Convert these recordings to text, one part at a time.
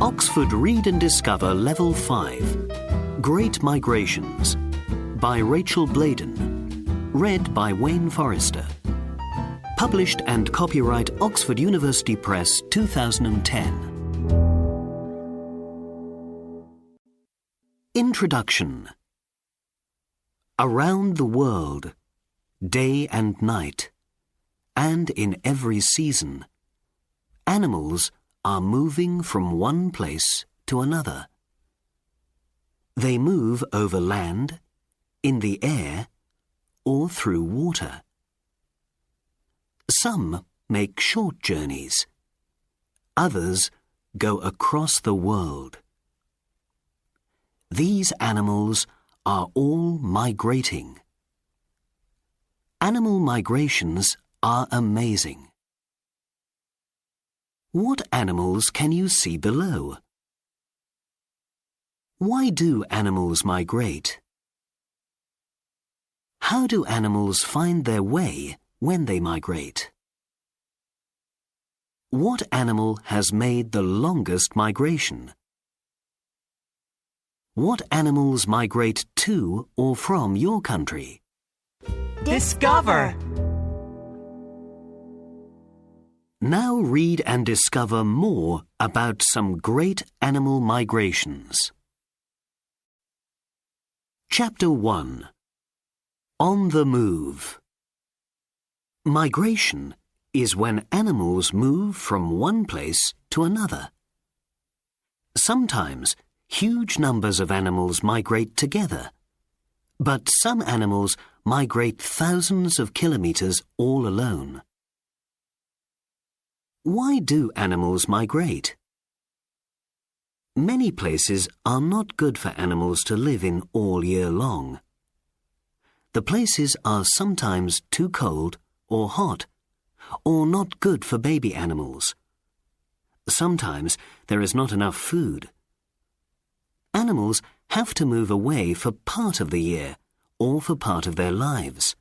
Oxford Read and Discover Level 5 Great Migrations by Rachel Bladen. Read by Wayne Forrester. Published and copyright Oxford University Press 2010. Introduction. Around the world, day and night, and in every season, animals are moving from one place to another. They move over land, in the air, or through water. Some make short journeys. Others go across the world. These animals are all migrating. Animal migrations are amazing. What animals can you see below? Why do animals migrate? How do animals find their way when they migrate? What animal has made the longest migration? What animals migrate to or from your country? Discover! Now read and discover more about some great animal migrations. Chapter 1. On the Move. Migration is when animals move from one place to another. Sometimes huge numbers of animals migrate together, but some animals migrate thousands of kilometers all alone. Why do animals migrate? Many places are not good for animals to live in all year long. The places are sometimes too cold or hot, or not good for baby animals. Sometimes there is not enough food. Animals have to move away for part of the year or for part of their lives.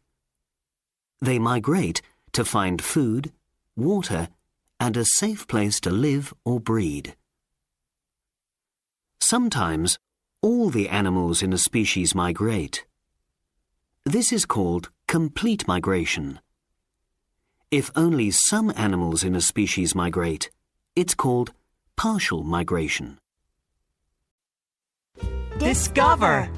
They migrate to find food, water, and a safe place to live or breed. Sometimes all the animals in a species migrate. This is called complete migration. If only some animals in a species migrate, it's called partial migration. Discover!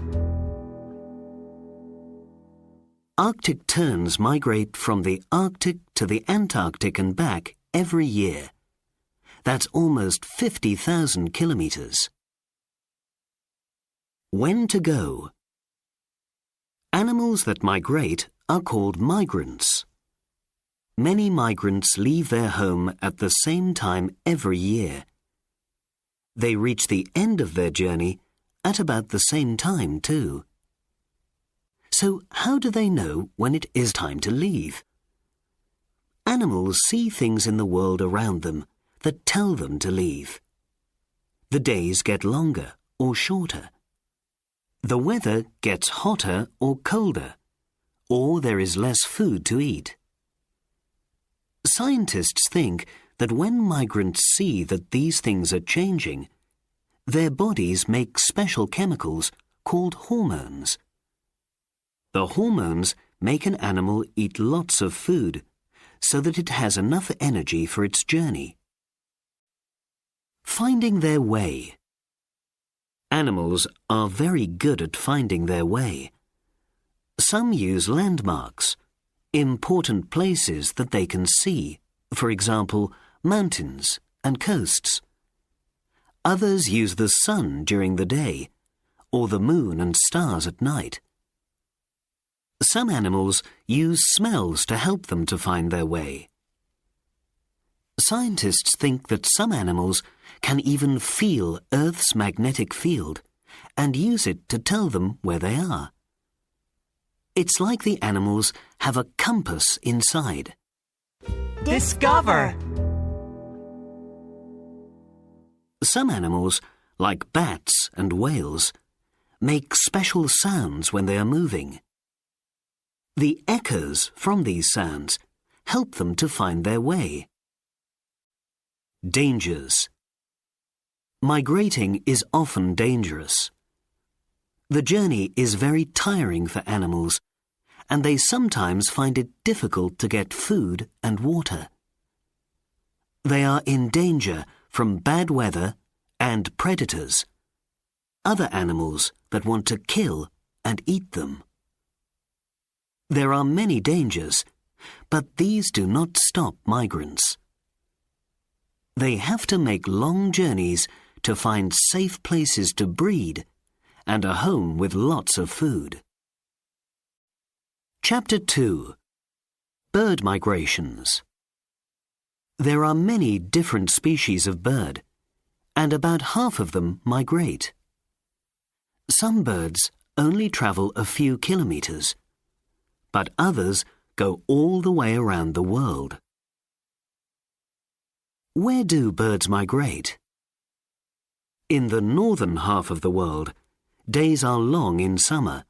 Arctic terns migrate from the Arctic to the Antarctic and back every year. That's almost 50,000 kilometers. When to go? Animals that migrate are called migrants. Many migrants leave their home at the same time every year. They reach the end of their journey at about the same time too. So how do they know when it is time to leave? Animals see things in the world around them that tell them to leave. The days get longer or shorter. The weather gets hotter or colder, or there is less food to eat. Scientists think that when migrants see that these things are changing, their bodies make special chemicals called hormones. The hormones make an animal eat lots of food so that it has enough energy for its journey. Finding their way. Animals are very good at finding their way. Some use landmarks, important places that they can see, for example, mountains and coasts. Others use the sun during the day, or the moon and stars at night. Some animals use smells to help them to find their way. Scientists think that some animals can even feel Earth's magnetic field and use it to tell them where they are. It's like the animals have a compass inside. Discover! Some animals, like bats and whales, make special sounds when they are moving. The echoes from these sounds help them to find their way. Dangers. Migrating is often dangerous. The journey is very tiring for animals, and they sometimes find it difficult to get food and water. They are in danger from bad weather and predators, other animals that want to kill and eat them. There are many dangers, but these do not stop migrants. They have to make long journeys to find safe places to breed and a home with lots of food. Chapter 2. Bird Migrations. There are many different species of bird, and about half of them migrate. Some birds only travel a few kilometers, but others go all the way around the world. Where do birds migrate? In the northern half of the world, days are long in summer,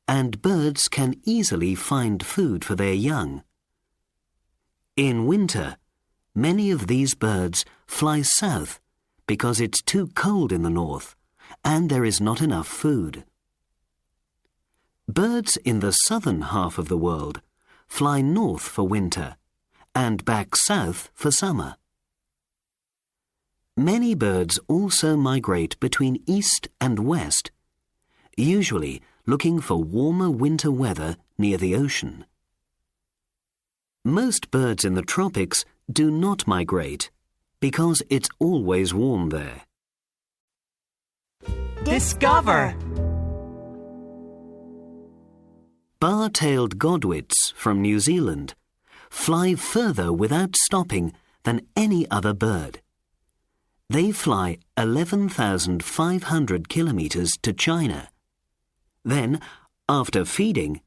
and birds can easily find food for their young. In winter, many of these birds fly south because it's too cold in the north and there is not enough food. Birds in the southern half of the world fly north for winter and back south for summer. Many birds also migrate between east and west, usually looking for warmer winter weather near the ocean. Most birds in the tropics do not migrate because it's always warm there. Discover. Bar-tailed godwits from New Zealand fly further without stopping than any other bird. They fly 11,500 kilometers to China. Then, after feeding,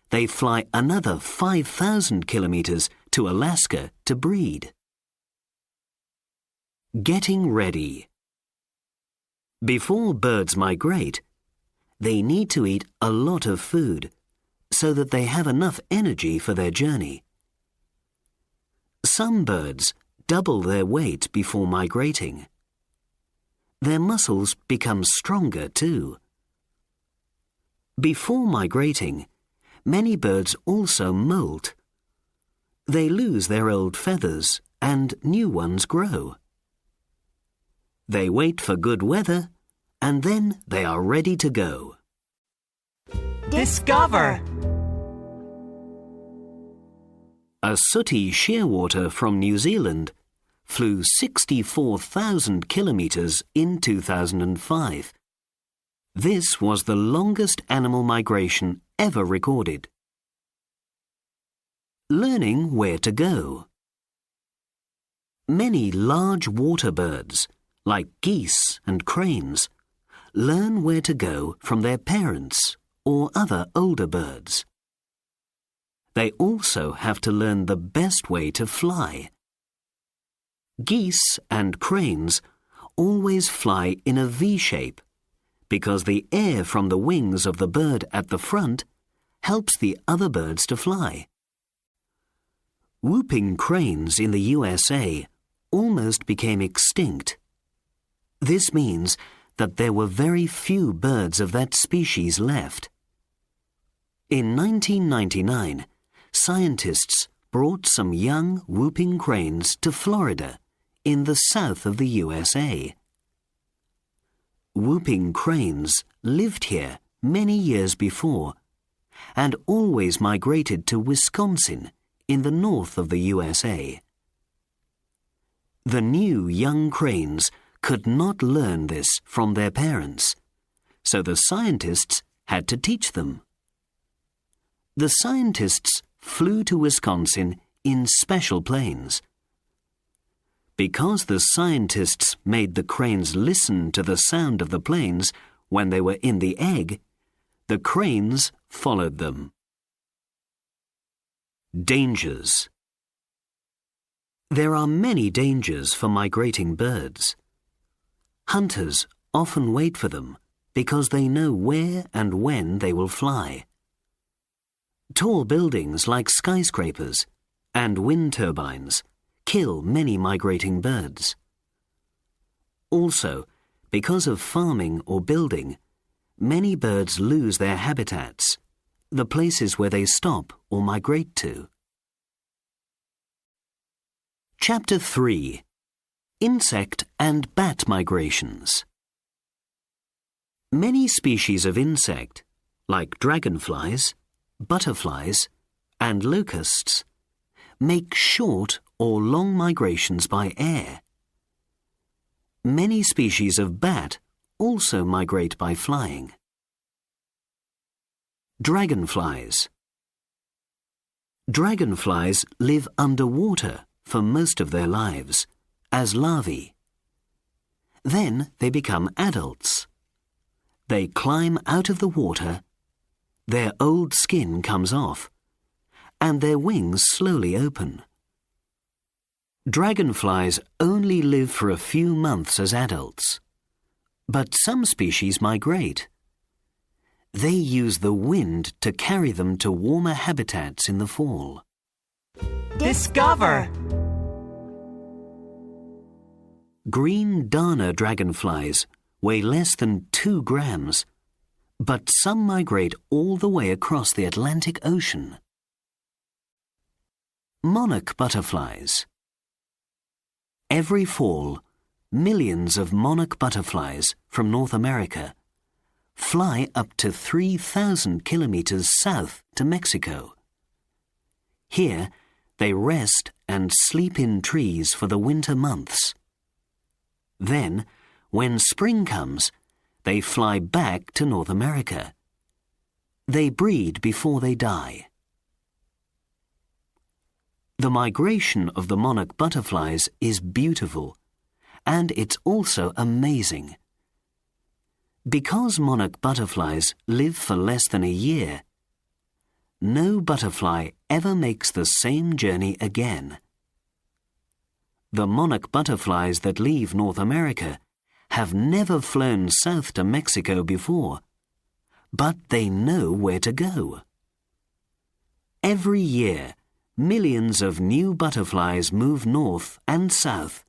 they fly another 5,000 kilometers to Alaska to breed. Getting ready. Before birds migrate, they need to eat a lot of food so that they have enough energy for their journey. Some birds double their weight before migrating. Their muscles become stronger too. Before migrating, many birds also molt. They lose their old feathers and new ones grow. They wait for good weather and then they are ready to go. Discover. A sooty shearwater from New Zealand flew 64,000 kilometers in 2005. This was the longest animal migration ever recorded. Learning where to go. Many large water birds, like geese and cranes, learn where to go from their parents or other older birds. They also have to learn the best way to fly. Geese and cranes always fly in a V shape because the air from the wings of the bird at the front helps the other birds to fly. Whooping cranes in the USA almost became extinct. This means that there were very few birds of that species left. In 1999, scientists brought some young whooping cranes to Florida, in the south of the USA. Whooping cranes lived here many years before and always migrated to Wisconsin in the north of the USA. The new young cranes could not learn this from their parents, so the scientists had to teach them. The scientists flew to Wisconsin in special planes. Because the scientists made the cranes listen to the sound of the planes when they were in the egg, the cranes followed them. Dangers. There are many dangers for migrating birds. Hunters often wait for them because they know where and when they will fly. Tall buildings like skyscrapers and wind turbines kill many migrating birds. Also, Because of farming or building, many birds lose their habitats, the places where they stop or migrate to. Chapter 3. Insect and Bat Migrations. Many species of insect, like dragonflies, butterflies, and locusts, make short or long migrations by air. Many species of bat also migrate by flying. Dragonflies. Dragonflies live underwater for most of their lives, as larvae. Then they become adults. They climb out of the water, their old skin comes off, and their wings slowly open. Dragonflies only live for a few months as adults, but some species migrate. They use the wind to carry them to warmer habitats in the fall. Discover. Green Dana dragonflies weigh less than 2 grams, but some migrate all the way across the Atlantic Ocean. Monarch butterflies. Every fall, millions of monarch butterflies from North America fly up to 3,000 kilometers south to Mexico. Here, they rest and sleep in trees for the winter months. Then, when spring comes, they fly back to North America. They breed before they die. The migration of the monarch butterflies is beautiful, and it's also amazing. Because monarch butterflies live for less than a year, no butterfly ever makes the same journey again. The monarch butterflies that leave North America have never flown south to Mexico before, but they know where to go. Every year, millions of new butterflies move north and south,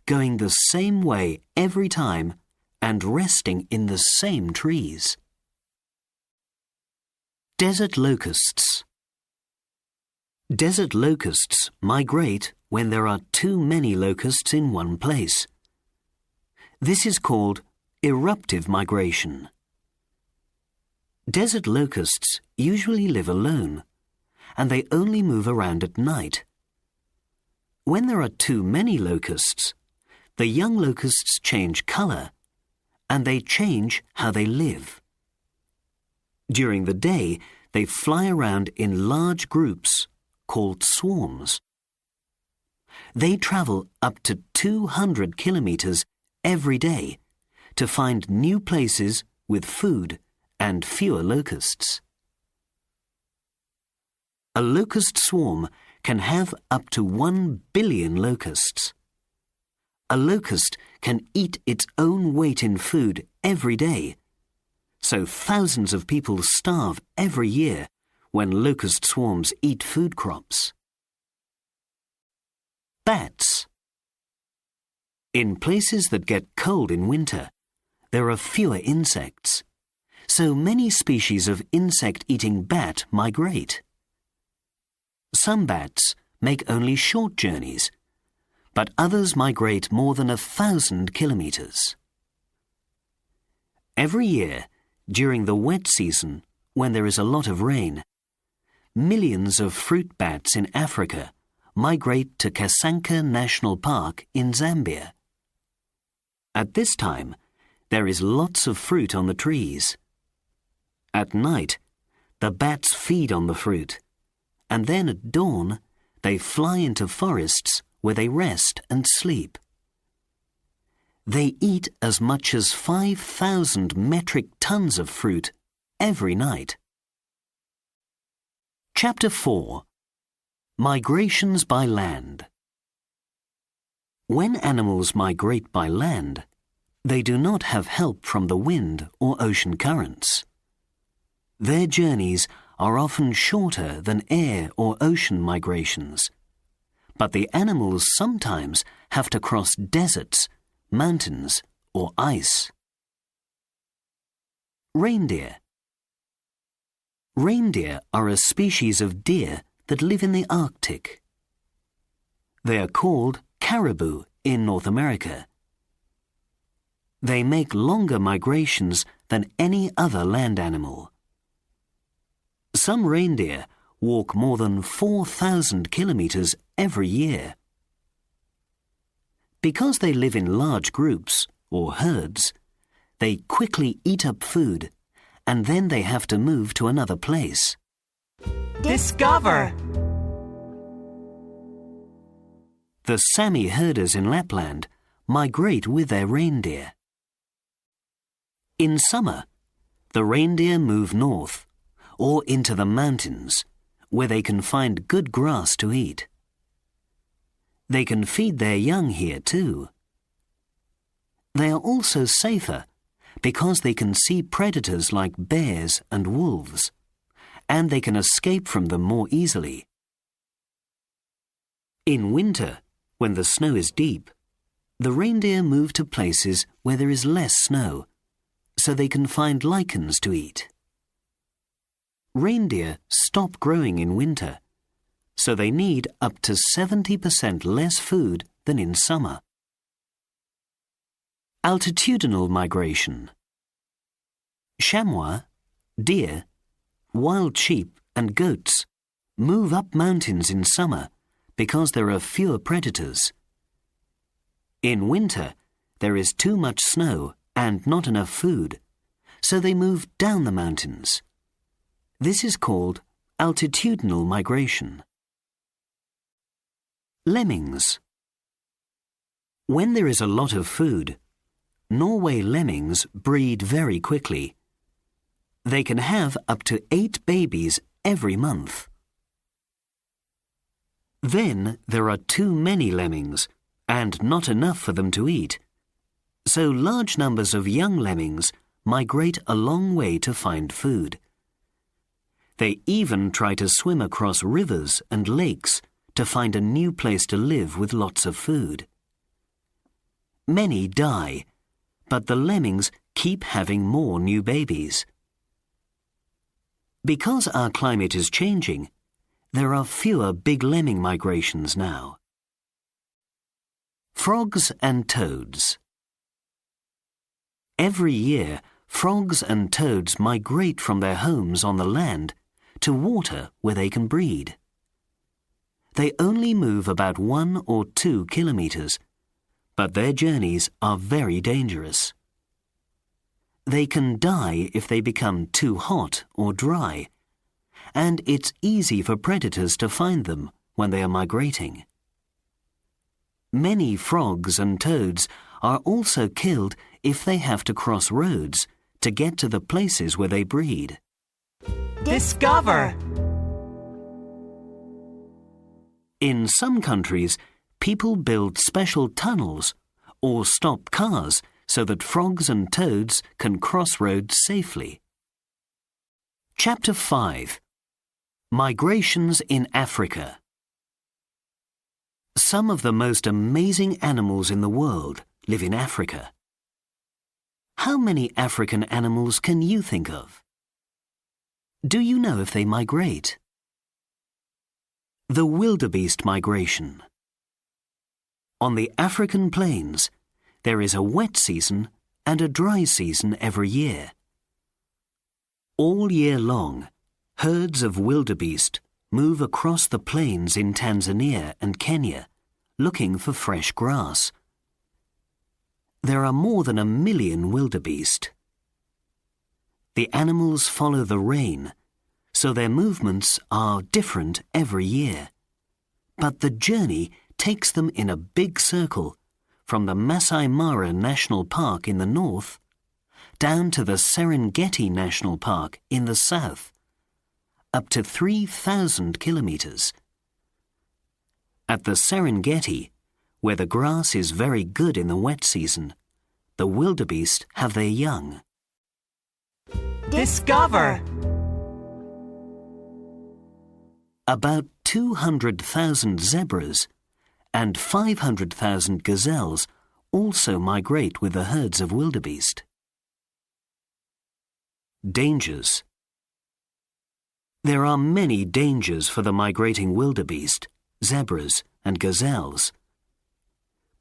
going the same way every time and resting in the same trees. Desert locusts. Desert locusts migrate when there are too many locusts in one place. This is called eruptive migration. Desert locusts usually live alone, and they only move around at night. When there are too many locusts, the young locusts change color, and they change how they live. During the day, they fly around in large groups called swarms. They travel up to 200 kilometers every day to find new places with food and fewer locusts. A locust swarm can have up to 1 billion locusts. A locust can eat its own weight in food every day, so thousands of people starve every year when locust swarms eat food crops. Bats. In places that get cold in winter, there are fewer insects, so many species of insect-eating bat migrate. Some bats make only short journeys, but others migrate more than 1,000 kilometers. Every year, during the wet season, when there is a lot of rain, millions of fruit bats in Africa migrate to Kasanka National Park in Zambia. At this time, there is lots of fruit on the trees. At night, the bats feed on the fruit, and then at dawn, they fly into forests where they rest and sleep. They eat as much as 5,000 metric tons of fruit every night. Chapter 4. Migrations by land. When animals migrate by land, they do not have help from the wind or ocean currents. Their journeys are often shorter than air or ocean migrations, but the animals sometimes have to cross deserts, mountains, or ice. Reindeer. Reindeer are a species of deer that live in the Arctic. They are called caribou in North America. They make longer migrations than any other land animal. Some reindeer walk more than 4,000 kilometers every year. Because they live in large groups, or herds, they quickly eat up food, and then they have to move to another place. Discover! The Sami herders in Lapland migrate with their reindeer. In summer, the reindeer move north, or into the mountains, where they can find good grass to eat. They can feed their young here too. They are also safer because they can see predators like bears and wolves, and they can escape from them more easily. In winter, when the snow is deep, the reindeer move to places where there is less snow, so they can find lichens to eat. Reindeer stop growing in winter, so they need up to 70% less food than in summer. Altitudinal migration. Chamois, deer, wild sheep and goats move up mountains in summer because there are fewer predators. In winter, there is too much snow and not enough food, so they move down the mountains. This is called altitudinal migration. Lemmings. When there is a lot of food, Norway lemmings breed very quickly. They can have up to 8 babies every month. Then there are too many lemmings, and not enough for them to eat. So large numbers of young lemmings migrate a long way to find food. They even try to swim across rivers and lakes to find a new place to live with lots of food. Many die, but the lemmings keep having more new babies. Because our climate is changing, there are fewer big lemming migrations now. Frogs and toads. Every year, frogs and toads migrate from their homes on the land to water where they can breed. They only move about 1 or 2 kilometers, but their journeys are very dangerous. They can die if they become too hot or dry, and it's easy for predators to find them when they are migrating. Many frogs and toads are also killed if they have to cross roads to get to the places where they breed. Discover! In some countries, people build special tunnels or stop cars so that frogs and toads can cross roads safely. Chapter 5. Migrations in Africa. Some of the most amazing animals in the world live in Africa. How many African animals can you think of? Do you know if they migrate? The wildebeest migration. On the African plains, there is a wet season and a dry season every year. All year long, herds of wildebeest move across the plains in Tanzania and Kenya, looking for fresh grass. There are more than 1 million wildebeest. The animals follow the rain, so their movements are different every year. But the journey takes them in a big circle from the Masai Mara National Park in the north down to the Serengeti National Park in the south, up to 3,000 kilometers. At the Serengeti, where the grass is very good in the wet season, the wildebeest have their young. Discover! About 200,000 zebras and 500,000 gazelles also migrate with the herds of wildebeest. Dangers. There are many dangers for the migrating wildebeest, zebras, and gazelles.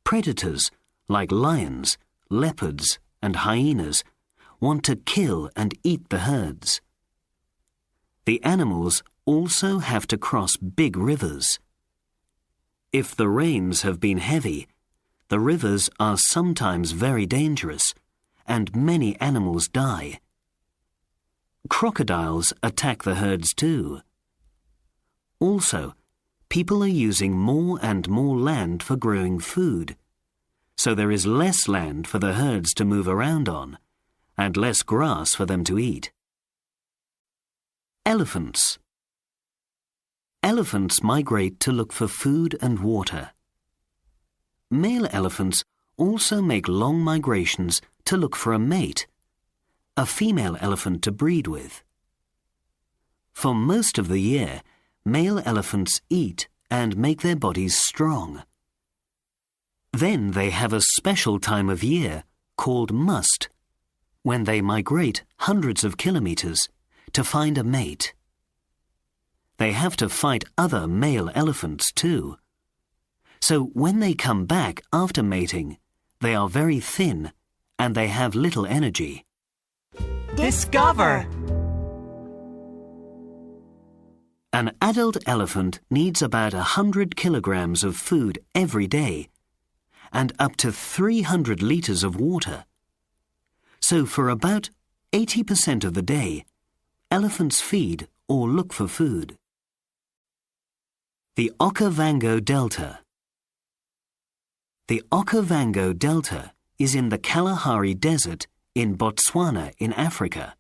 Predators, like lions, leopards, and hyenas, want to kill and eat the herds. The animals also have to cross big rivers. If the rains have been heavy, the rivers are sometimes very dangerous, and many animals die. Crocodiles attack the herds too. Also, people are using more and more land for growing food, so there is less land for the herds to move around on, and less grass for them to eat. Elephants. Elephants migrate to look for food and water. Male elephants also make long migrations to look for a mate, a female elephant to breed with. For most of the year, male elephants eat and make their bodies strong. Then they have a special time of year called must, when they migrate hundreds of kilometers to find a mate. They have to fight other male elephants too. So when they come back after mating, they are very thin and they have little energy. Discover. An adult elephant needs about 100 kilograms of food every day and up to 300 liters of water. So for about 80% of the day, elephants feed or look for food. The Okavango Delta. The Okavango Delta is in the Kalahari Desert in Botswana in Africa.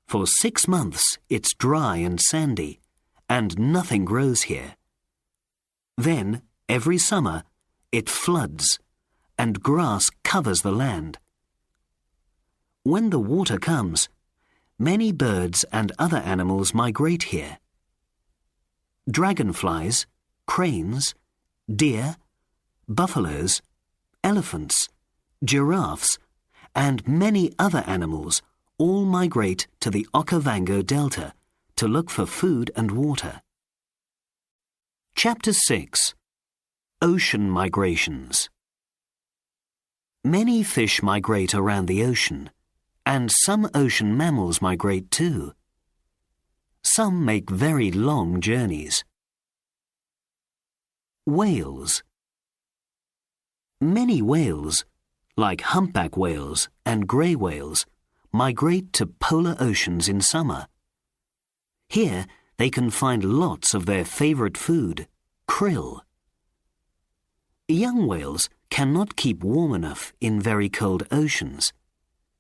For 6 months it's dry and sandy, and nothing grows here. Then, every summer, it floods, and grass covers the land. When the water comes, many birds and other animals migrate here. Dragonflies, cranes, deer, buffaloes, elephants, giraffes, and many other animals all migrate to the Okavango Delta to look for food and water. Chapter 6. Ocean Migrations. Many fish migrate around the ocean, and some ocean mammals migrate too. Some make very long journeys. Whales. Many whales, like humpback whales and grey whales, migrate to polar oceans in summer. Here they can find lots of their favourite food, krill. Young whales cannot keep warm enough in very cold oceans,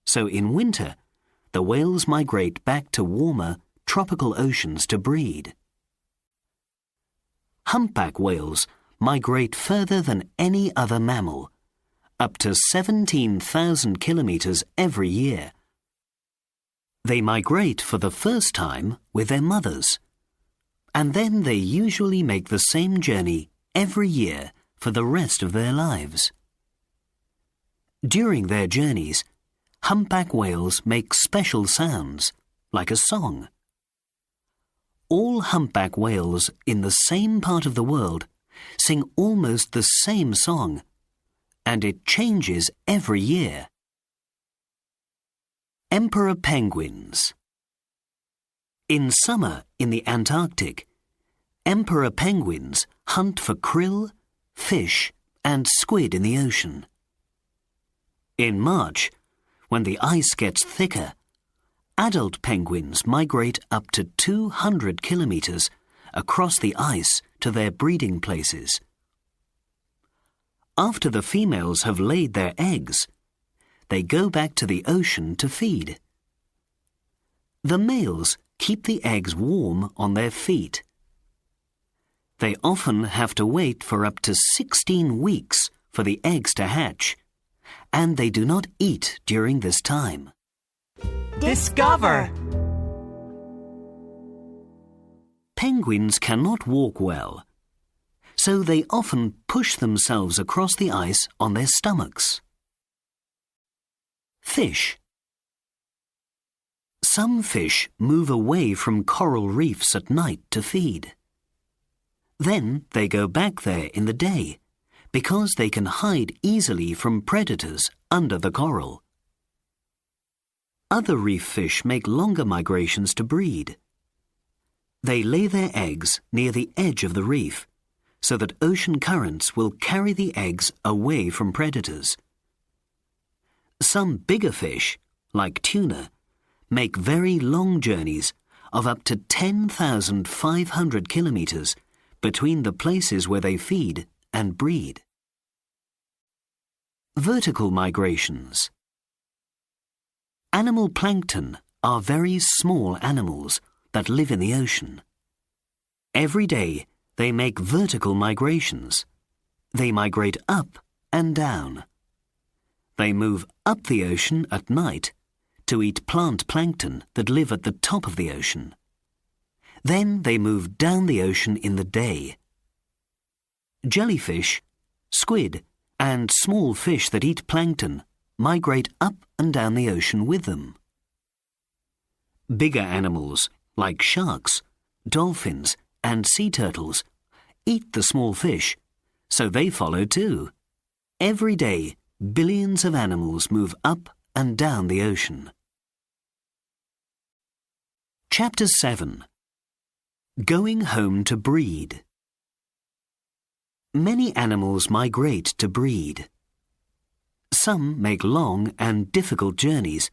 so in winter the whales migrate back to warmer, tropical oceans to breed. Humpback whales migrate further than any other mammal, up to 17,000 kilometers every year. They migrate for the first time with their mothers, and then they usually make the same journey every year for the rest of their lives. During their journeys, humpback whales make special sounds, like a song. All humpback whales in the same part of the world sing almost the same song, and it changes every year. Emperor penguins. In summer in the Antarctic, emperor penguins hunt for krill, fish, and squid in the ocean. In March, when the ice gets thicker, adult penguins migrate up to 200 kilometers across the ice to their breeding places. After the females have laid their eggs, they go back to the ocean to feed. The males keep the eggs warm on their feet. They often have to wait for up to 16 weeks for the eggs to hatch, and they do not eat during this time. Discover. Penguins cannot walk well, so they often push themselves across the ice on their stomachs. Fish. Some fish move away from coral reefs at night to feed. Then they go back there in the day because they can hide easily from predators under the coral. Other reef fish make longer migrations to breed. They lay their eggs near the edge of the reef so that ocean currents will carry the eggs away from predators. Some bigger fish, like tuna, make very long journeys of up to 10,500 kilometers between the places where they feed and breed. Vertical migrations. Animal plankton are very small animals that live in the ocean. Every day they make vertical migrations. They migrate up and down. They move up the ocean at night to eat plant plankton that live at the top of the ocean. Then they move down the ocean in the day. Jellyfish, squid, and small fish that eat plankton migrate up and down the ocean with them. Bigger animals, like sharks, dolphins, and sea turtles, eat the small fish, so they follow too. Every day, billions of animals move up and down the ocean. Chapter 7. Going home to breed. Many animals migrate to breed. Some make long and difficult journeys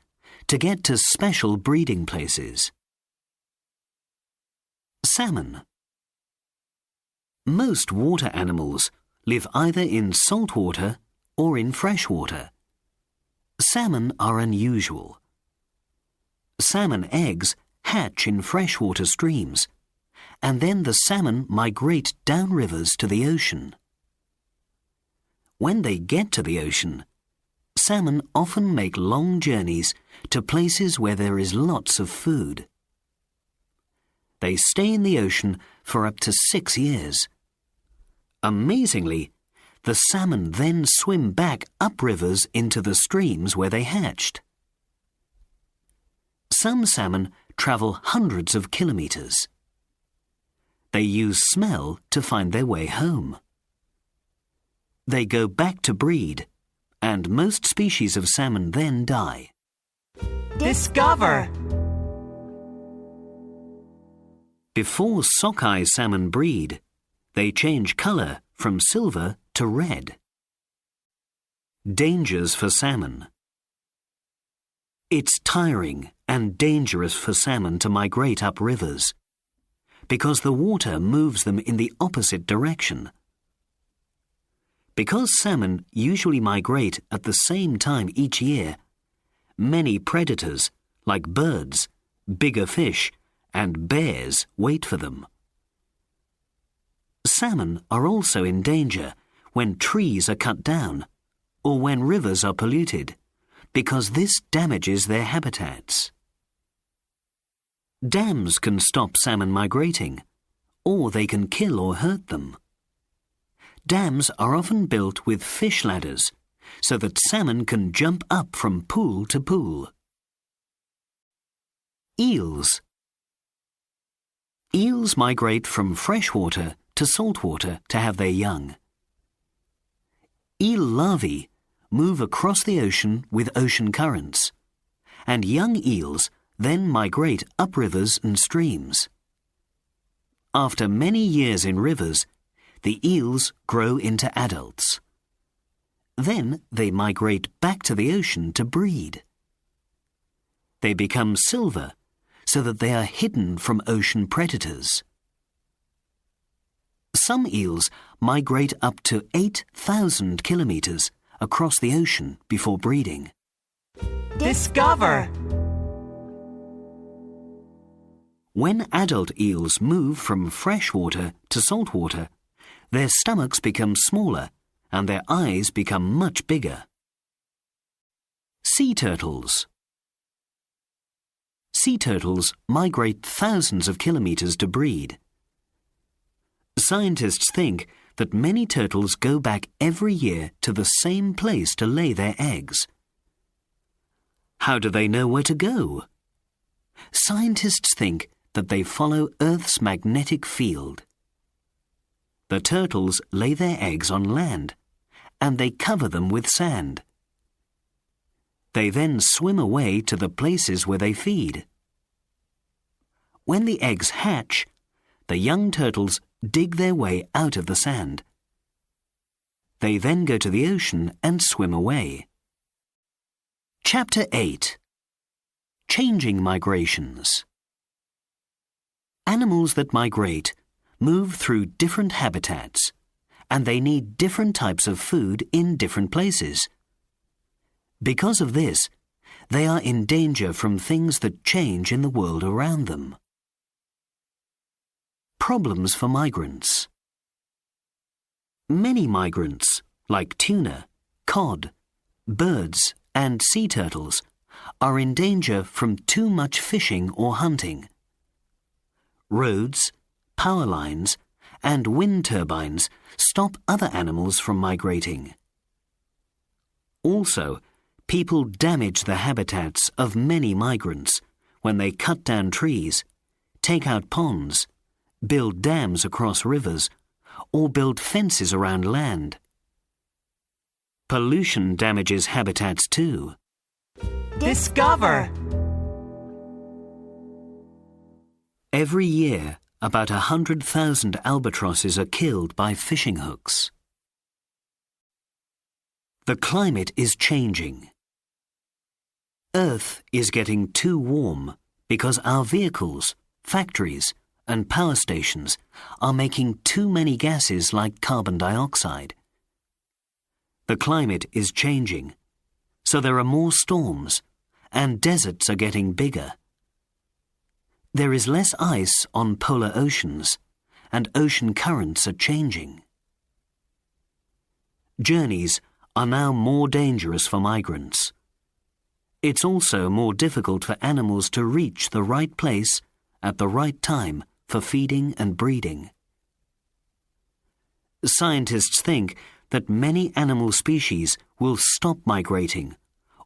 to get to special breeding places. Salmon. Most water animals live either in salt water or in fresh water. Salmon are unusual. Salmon eggs hatch in freshwater streams, and then the salmon migrate down rivers to the ocean. When they get to the ocean, salmon often make long journeys to places where there is lots of food. They stay in the ocean for up to 6 years. Amazingly, the salmon then swim back up rivers into the streams where they hatched. Some salmon travel hundreds of kilometers. They use smell to find their way home. They go back to breed, and most species of salmon then die. Discover. Before sockeye salmon breed, they change color from silver to red. Dangers for salmon. It's tiring and dangerous for salmon to migrate up rivers because the water moves them in the opposite direction. Because salmon usually migrate at the same time each year, many predators, like birds, bigger fish, and bears, wait for them. Salmon are also in danger when trees are cut down or when rivers are polluted, because this damages their habitats. Dams can stop salmon migrating, or they can kill or hurt them. Dams are often built with fish ladders so that salmon can jump up from pool to pool. Eels. Eels migrate from freshwater to saltwater to have their young. Eel larvae move across the ocean with ocean currents, and young eels then migrate up rivers and streams. After many years in rivers, the eels grow into adults. Then they migrate back to the ocean to breed. They become silver so that they are hidden from ocean predators. Some eels migrate up to 8,000 kilometers across the ocean before breeding. Discover. When adult eels move from freshwater to saltwater, their stomachs become smaller and their eyes become much bigger. Sea turtles. Sea turtles migrate thousands of kilometers to breed. Scientists think that many turtles go back every year to the same place to lay their eggs. How do they know where to go? Scientists think that they follow Earth's magnetic field. The turtles lay their eggs on land, and they cover them with sand. They then swim away to the places where they feed. When the eggs hatch, the young turtles dig their way out of the sand. They then go to the ocean and swim away. Chapter 8. Changing Migrations. Animals that migrate move through different habitats, and they need different types of food in different places. Because of this, they are in danger from things that change in the world around them. Problems for migrants. Many migrants, like tuna, cod, birds, and sea turtles, are in danger from too much fishing or hunting. Roads, power lines, and wind turbines stop other animals from migrating. Also, people damage the habitats of many migrants when they cut down trees, take out ponds, build dams across rivers, or build fences around land. Pollution damages habitats too. Discover. Every year, about 100,000 albatrosses are killed by fishing hooks. The climate is changing. Earth is getting too warm because our vehicles, factories, and power stations are making too many gases like carbon dioxide. The climate is changing, so there are more storms, and deserts are getting bigger. There is less ice on polar oceans, and ocean currents are changing. Journeys are now more dangerous for migrants. It's also more difficult for animals to reach the right place at the right time for feeding and breeding. Scientists think that many animal species will stop migrating,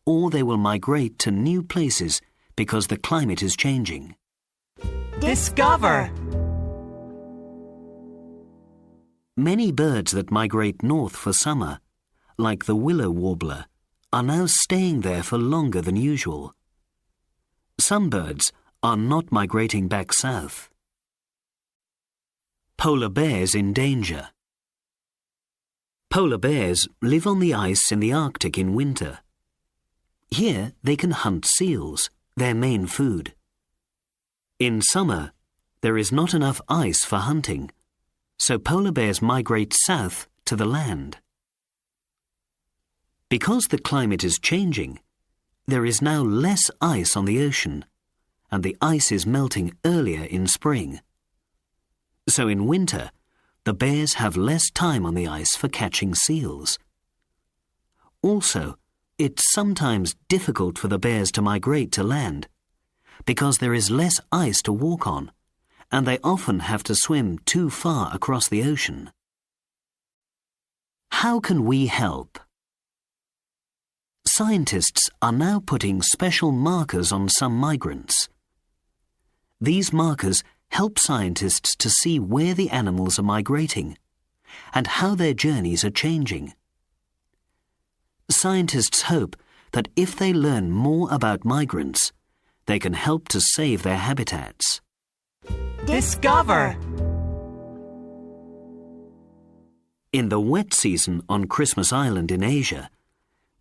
or they will migrate to new places because the climate is changing. Discover. Many birds that migrate north for summer, like the willow warbler, are now staying there for longer than usual. Some birds are not migrating back south. Polar bears in danger. Polar bears live on the ice in the Arctic in winter. Here they can hunt seals, their main food. In summer, there is not enough ice for hunting, so polar bears migrate south to the land. Because the climate is changing, there is now less ice on the ocean, and the ice is melting earlier in spring. So in winter, the bears have less time on the ice for catching seals. Also, it's sometimes difficult for the bears to migrate to land, because there is less ice to walk on, and they often have to swim too far across the ocean. How can we help? Scientists are now putting special markers on some migrants. These markers help scientists to see where the animals are migrating and how their journeys are changing. Scientists hope that if they learn more about migrants, they can help to save their habitats. Discover. In the wet season on Christmas Island in Asia,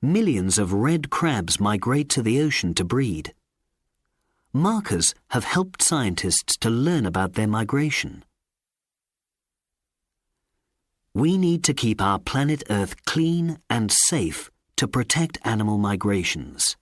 millions of red crabs migrate to the ocean to breed. Markers have helped scientists to learn about their migration. We need to keep our planet Earth clean and safe to protect animal migrations.